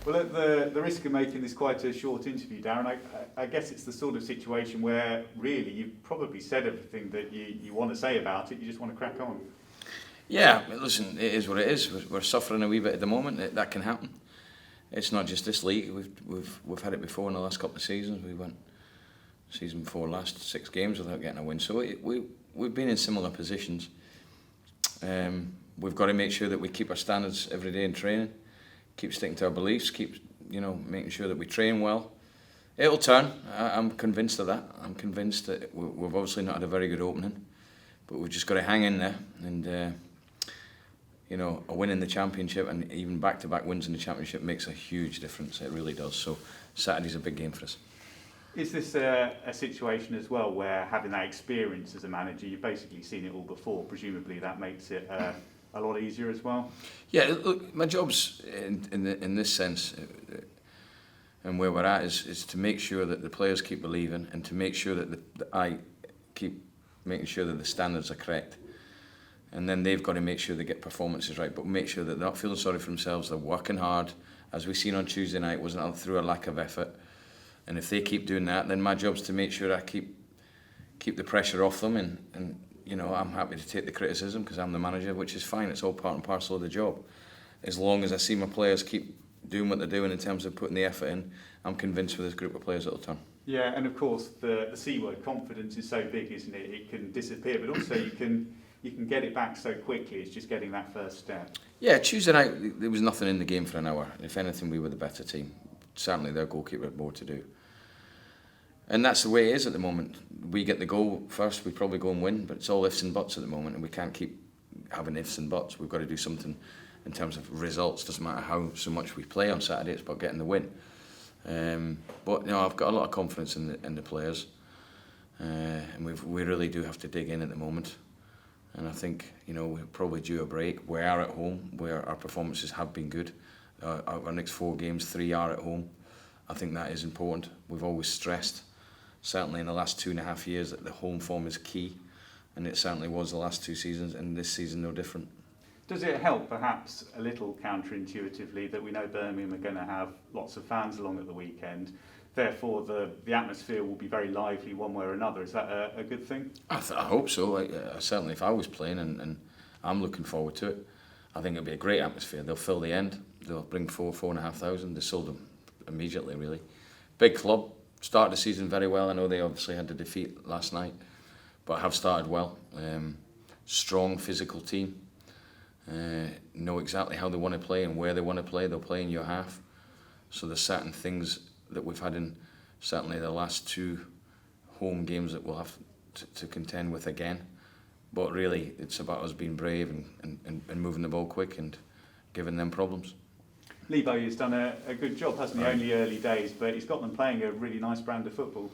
Well, at the risk of making this quite a short interview, Darren, I guess it's the sort of situation where really you've probably said everything that you want to say about it. You just want to crack on. Yeah, listen, it is what it is. We're suffering a wee bit at the moment. That can happen. It's not just this league. We've had it before in the last couple of seasons. We went season before last 6 games without getting a win. So we've been in similar positions. We've got to make sure that we keep our standards every day in training. Keep sticking to our beliefs, keep making sure that we train well. It'll turn. I'm convinced of that. I'm convinced that we've obviously not had a very good opening, but we've just got to hang in there. And a win in the championship and even back-to-back wins in the championship makes a huge difference. It really does. So Saturday's a big game for us. Is this a situation as well where having that experience as a manager, you've basically seen it all before? Presumably that makes it a lot easier as well. Yeah, look, my job's in this sense, and where we're at is to make sure that the players keep believing, and to make sure that I keep making sure that the standards are correct, and then they've got to make sure they get performances right, but make sure that they're not feeling sorry for themselves. They're working hard, as we've seen on Tuesday night. Wasn't through a lack of effort, and if they keep doing that, then my job's to make sure I keep the pressure off them, and I'm happy to take the criticism because I'm the manager, which is fine. It's all part and parcel of the job. As long as I see my players keep doing what they're doing in terms of putting the effort in, I'm convinced with this group of players it'll turn. Yeah, and of course the C word, confidence, is so big, isn't it? It can disappear, but also you can get it back so quickly. It's just getting that first step. Yeah, Tuesday night there was nothing in the game for an hour. If anything, we were the better team. Certainly their goalkeeper had more to do. And that's the way it is at the moment. We get the goal first, we probably go and win, but it's all ifs and buts at the moment, and we can't keep having ifs and buts. We've got to do something in terms of results. Doesn't matter how so much we play on Saturday, it's about getting the win. But I've got a lot of confidence in the players, and we really do have to dig in at the moment. And I think we're probably due a break. We are at home, where our performances have been good. Our next 4 games, 3 are at home. I think that is important. We've always stressed, certainly in the last 2.5 years, that the home form is key, and it certainly was the last 2 seasons, and this season no different. Does it help perhaps a little counterintuitively that we know Birmingham are going to have lots of fans along at the weekend, therefore the atmosphere will be very lively one way or another? Is that a good thing? I hope so. Certainly if I was playing, and I'm looking forward to it, I think it'll be a great atmosphere. They'll fill the end, they'll bring 4,500. They sold them immediately, really. Big club. Started the season very well. I know they obviously had the defeat last night, but have started well. Strong physical team. Know exactly how they want to play and where they want to play. They'll play in your half. So there's certain things that we've had in certainly the last 2 home games that we'll have to contend with again. But really, it's about us being brave and moving the ball quick and giving them problems. Libo has done a good job, hasn't he? Only early days, but he's got them playing a really nice brand of football.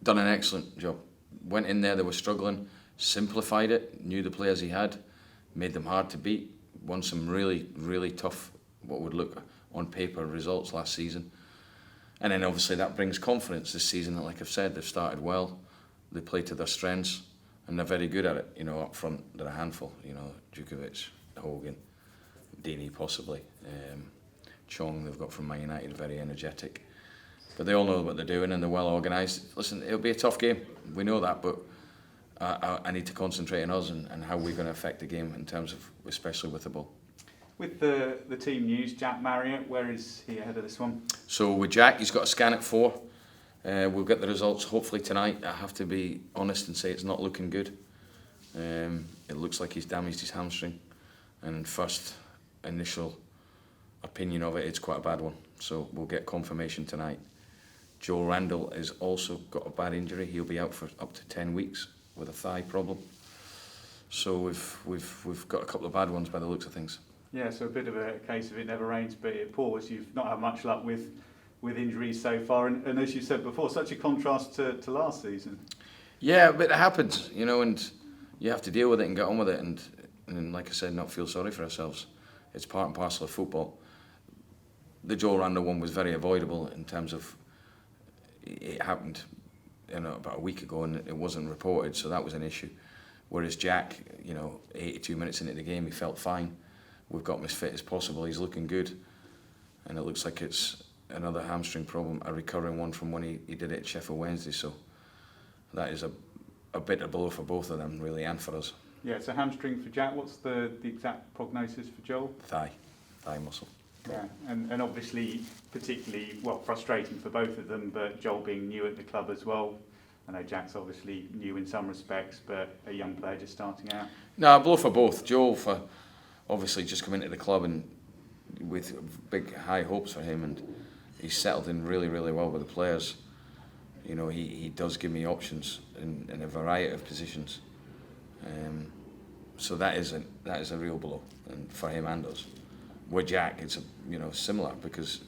Done an excellent job. Went in there, they were struggling, simplified it, knew the players he had, made them hard to beat, won some really, really tough, what would look on paper, results last season. And then obviously that brings confidence this season. Like I've said, they've started well, they play to their strengths, and they're very good at it. Up front, they're a handful. Djukovic, Hogan, Deeney possibly. Chong they've got from Man United, very energetic. But they all know what they're doing and they're well organised. Listen, it'll be a tough game. We know that, but I need to concentrate on us and how we're going to affect the game in terms of, especially with the ball. With the team news, Jack Marriott, where is he ahead of this one? So with Jack, he's got a scan at 4. We'll get the results hopefully tonight. I have to be honest and say it's not looking good. It looks like he's damaged his hamstring, and first initial opinion of it's quite a bad one. So we'll get confirmation tonight. Joe Randall has also got a bad injury. He'll be out for up to 10 weeks with a thigh problem. So we've got a couple of bad ones by the looks of things. Yeah, so a bit of a case of it never rains, but it pours. You've not had much luck with injuries so far, and as you said before, such a contrast to last season. Yeah, but it happens, and you have to deal with it and get on with it, and like I said, not feel sorry for ourselves. It's part and parcel of football. The Joe Randall one was very avoidable in terms of it happened about a week ago and it wasn't reported, so that was an issue. Whereas Jack, 82 minutes into the game, he felt fine. We've got him as fit as possible. He's looking good. and it looks like it's another hamstring problem, a recurring one from when he did it at Sheffield Wednesday. So that is a bitter blow for both of them, really, and for us. Yeah, it's a hamstring for Jack. What's the exact prognosis for Joel? Thigh muscle. Yeah, and obviously particularly, well, frustrating for both of them, but Joel being new at the club as well. I know Jack's obviously new in some respects, but a young player just starting out. No, a blow for both. Joel for obviously just coming into the club and with big high hopes for him, and he's settled in really, really well with the players. You know, he does give me options in a variety of positions. So that is a real blow, and for him and us. With Jack, it's similar, because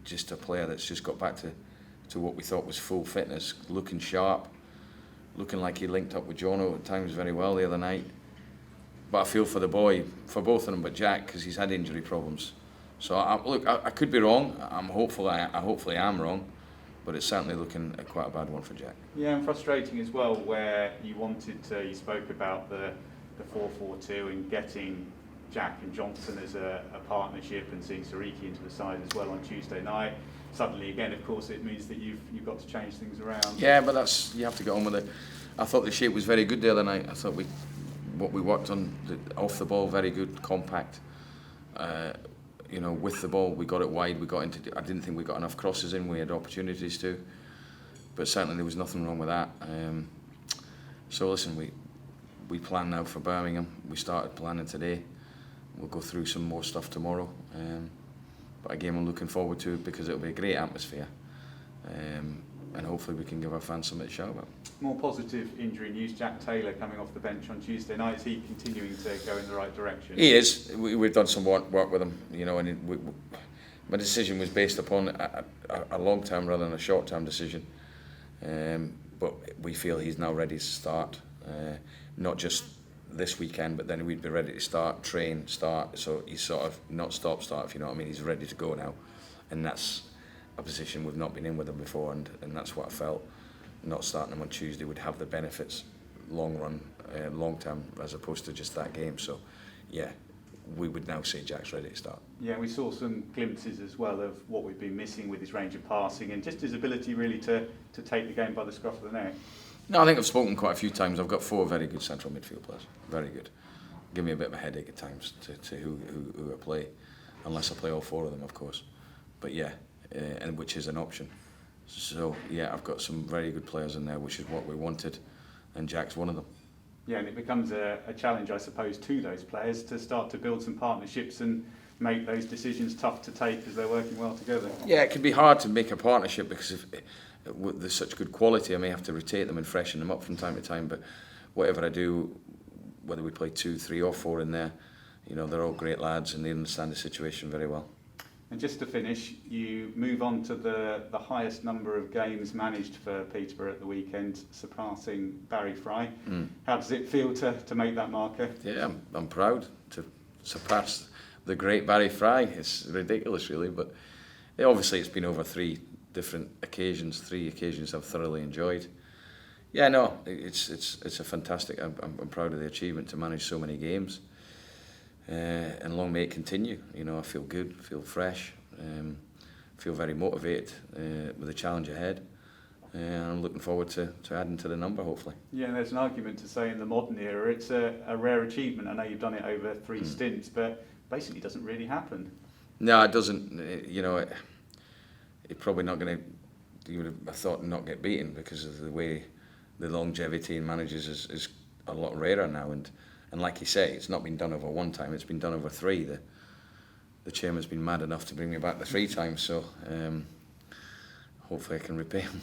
just a player that's just got back to what we thought was full fitness, looking sharp, looking like he linked up with Jono at times very well the other night. But I feel for the boy, for both of them, but Jack, because he's had injury problems. So I could be wrong. I'm hopeful. Hopefully I'm wrong, but it's certainly looking at quite a bad one for Jack. Yeah, and frustrating as well, where you spoke about the 4-4-2 and getting Jack and Johnson as a partnership, and seeing Sariki into the side as well on Tuesday night. Suddenly, again, of course, it means that you've got to change things around. Yeah, but you have to get on with it. I thought the shape was very good the other night. I thought what we worked on off the ball, very good, compact. With the ball, we got it wide. I didn't think we got enough crosses in. We had opportunities to, but certainly there was nothing wrong with that. So listen, we plan now for Birmingham. We started planning today. We'll go through some more stuff tomorrow. But a game I'm looking forward to, because it'll be a great atmosphere. And hopefully we can give our fans something to shout about. More positive injury news. Jack Taylor coming off the bench on Tuesday night. Is he continuing to go in the right direction? He is. We've done some work with him, and my decision was based upon a long-term rather than a short-term decision. But we feel he's now ready to start, not just this weekend, but then we'd be ready to start, train, start. So he's sort of not stop-start, if you know what I mean. He's ready to go now, and that's a position we've not been in with him before, and that's what I felt. Not starting him on Tuesday would have the benefits long run, long term, as opposed to just that game. So yeah, we would now say Jack's ready to start. Yeah, we saw some glimpses as well of what we've been missing with his range of passing, and just his ability really to take the game by the scruff of the neck. No, I think I've spoken quite a few times. I've got 4 very good central midfield players, very good. Give me a bit of a headache at times to who I play, unless I play all 4 of them, of course. But yeah, and which is an option. So yeah, I've got some very good players in there, which is what we wanted, and Jack's one of them. Yeah, and it becomes a challenge, I suppose, to those players to start to build some partnerships and make those decisions tough to take as they're working well together. Yeah, it can be hard to make a partnership, because if there's such good quality, I may have to rotate them and freshen them up from time to time. But whatever I do, whether we play 2, 3 or 4 in there, they're all great lads and they understand the situation very well. And just to finish, you move on to the highest number of games managed for Peterborough at the weekend, surpassing Barry Fry. How does it feel to make that marker? Yeah, I'm proud to surpass the great Barry Fry. It's ridiculous, really, but obviously it's been over 3 different occasions, 3 occasions I've thoroughly enjoyed. Yeah, no, it's a fantastic. I'm proud of the achievement to manage so many games. And long may it continue. I feel good, feel fresh, feel very motivated with the challenge ahead. And I'm looking forward to adding to the number, hopefully. Yeah, and there's an argument to say in the modern era it's a rare achievement. I know you've done it over 3 stints, but basically it doesn't really happen. No, it doesn't. It's probably not going to, you would have thought, not get beaten, because of the way the longevity in managers is a lot rarer now. And like you say, it's not been done over 1 time, it's been done over 3. The chairman's been mad enough to bring me back the 3 times, so hopefully I can repay him.